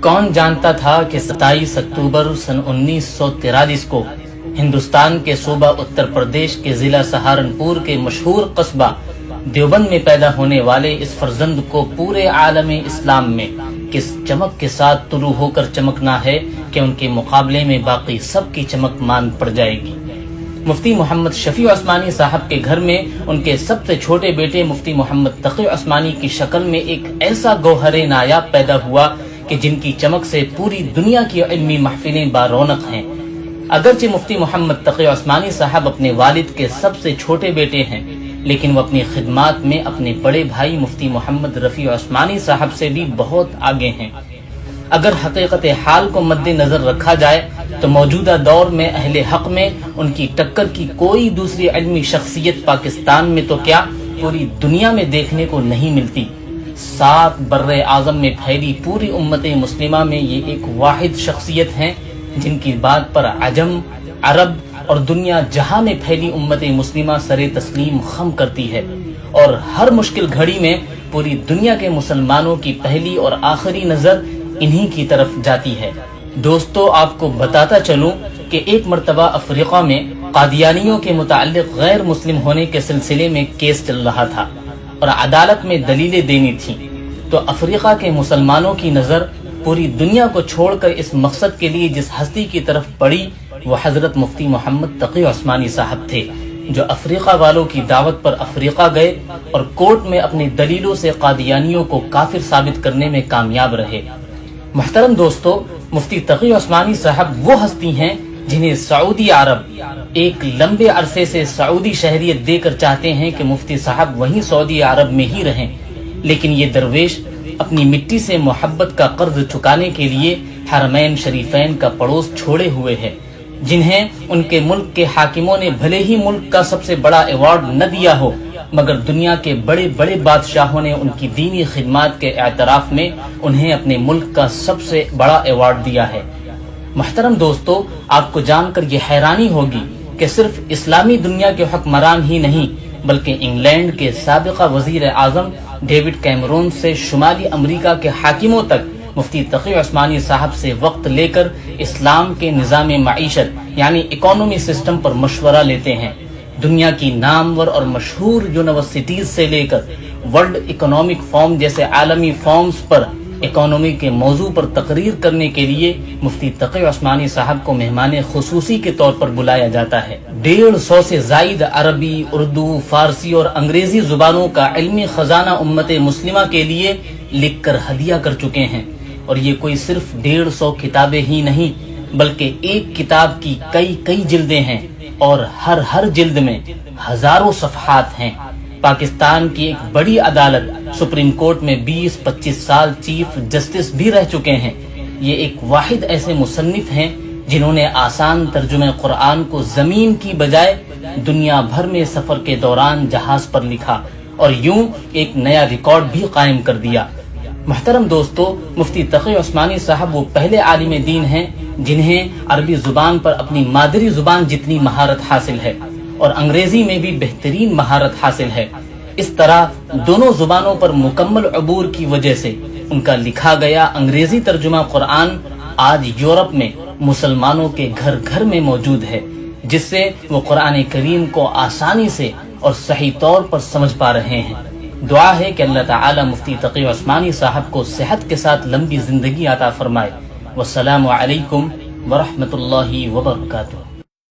کون جانتا تھا کہ 27 اکتوبر سن 1943 کو ہندوستان کے صوبہ اتر پردیش کے ضلع سہارنپور کے مشہور قصبہ دیوبند میں پیدا ہونے والے اس فرزند کو پورے عالم اسلام میں کس چمک کے ساتھ طلوع ہو کر چمکنا ہے کہ ان کے مقابلے میں باقی سب کی چمک مان پڑ جائے گی۔ مفتی محمد شفیع عثمانی صاحب کے گھر میں ان کے سب سے چھوٹے بیٹے مفتی محمد تقی عثمانی کی شکل میں ایک ایسا گوہر نایاب پیدا ہوا کہ جن کی چمک سے پوری دنیا کی علمی محفلیں بارونق ہیں۔ اگرچہ مفتی محمد تقی عثمانی صاحب اپنے والد کے سب سے چھوٹے بیٹے ہیں، لیکن وہ اپنی خدمات میں اپنے بڑے بھائی مفتی محمد رفیع عثمانی صاحب سے بھی بہت آگے ہیں۔ اگر حقیقت حال کو مد نظر رکھا جائے تو موجودہ دور میں اہل حق میں ان کی ٹکر کی کوئی دوسری علمی شخصیت پاکستان میں تو کیا پوری دنیا میں دیکھنے کو نہیں ملتی۔ 7 بر اعظم میں پھیلی پوری امت مسلمہ میں یہ ایک واحد شخصیت ہیں جن کی بات پر عجم، عرب اور دنیا جہاں میں پھیلی امت مسلمہ سر تسلیم خم کرتی ہے، اور ہر مشکل گھڑی میں پوری دنیا کے مسلمانوں کی پہلی اور آخری نظر انہی کی طرف جاتی ہے۔ دوستو، آپ کو بتاتا چلوں کہ ایک مرتبہ افریقہ میں قادیانیوں کے متعلق غیر مسلم ہونے کے سلسلے میں کیس چل رہا تھا اور عدالت میں دلیلیں دینی تھیں، تو افریقہ کے مسلمانوں کی نظر پوری دنیا کو چھوڑ کر اس مقصد کے لیے جس ہستی کی طرف پڑی وہ حضرت مفتی محمد تقی عثمانی صاحب تھے، جو افریقہ والوں کی دعوت پر افریقہ گئے اور کورٹ میں اپنی دلیلوں سے قادیانیوں کو کافر ثابت کرنے میں کامیاب رہے۔ محترم دوستو، مفتی تقی عثمانی صاحب وہ ہستی ہیں جنہیں سعودی عرب ایک لمبے عرصے سے سعودی شہریت دے کر چاہتے ہیں کہ مفتی صاحب وہیں سعودی عرب میں ہی رہیں، لیکن یہ درویش اپنی مٹی سے محبت کا قرض چکانے کے لیے حرمین شریفین کا پڑوس چھوڑے ہوئے ہیں، جنہیں ان کے ملک کے حاکموں نے بھلے ہی ملک کا سب سے بڑا ایوارڈ نہ دیا ہو، مگر دنیا کے بڑے بڑے بادشاہوں نے ان کی دینی خدمات کے اعتراف میں انہیں اپنے ملک کا سب سے بڑا ایوارڈ دیا ہے۔ محترم دوستو، آپ کو جان کر یہ حیرانی ہوگی کہ صرف اسلامی دنیا کے حکمران ہی نہیں بلکہ انگلینڈ کے سابقہ وزیر اعظم ڈیوڈ کیمرون سے شمالی امریکہ کے حاکموں تک مفتی تقی عثمانی صاحب سے وقت لے کر اسلام کے نظام معیشت یعنی اکانومی سسٹم پر مشورہ لیتے ہیں۔ دنیا کی نامور اور مشہور یونیورسٹیز سے لے کر ورلڈ اکنامک فورم جیسے عالمی فورمز پر اکانومی کے موضوع پر تقریر کرنے کے لیے مفتی تقی عثمانی صاحب کو مہمان خصوصی کے طور پر بلایا جاتا ہے۔ 150 سے زائد عربی، اردو، فارسی اور انگریزی زبانوں کا علمی خزانہ امت مسلمہ کے لیے لکھ کر ہدیہ کر چکے ہیں، اور یہ کوئی صرف 150 کتابیں ہی نہیں بلکہ ایک کتاب کی کئی جلدیں ہیں، اور ہر جلد میں ہزاروں صفحات ہیں۔ پاکستان کی ایک بڑی عدالت سپریم کورٹ میں 20-25 سال چیف جسٹس بھی رہ چکے ہیں۔ یہ ایک واحد ایسے مصنف ہیں جنہوں نے آسان ترجمہ قرآن کو زمین کی بجائے دنیا بھر میں سفر کے دوران جہاز پر لکھا اور یوں ایک نیا ریکارڈ بھی قائم کر دیا۔ محترم دوستو، مفتی تقی عثمانی صاحب وہ پہلے عالم دین ہیں جنہیں عربی زبان پر اپنی مادری زبان جتنی مہارت حاصل ہے اور انگریزی میں بھی بہترین مہارت حاصل ہے۔ اس طرح دونوں زبانوں پر مکمل عبور کی وجہ سے ان کا لکھا گیا انگریزی ترجمہ قرآن آج یورپ میں مسلمانوں کے گھر میں موجود ہے، جس سے وہ قرآن کریم کو آسانی سے اور صحیح طور پر سمجھ پا رہے ہیں۔ دعا ہے کہ اللہ تعالی مفتی تقی عثمانی صاحب کو صحت کے ساتھ لمبی زندگی عطا فرمائے۔ والسلام علیکم ورحمۃ اللہ وبرکاتہ۔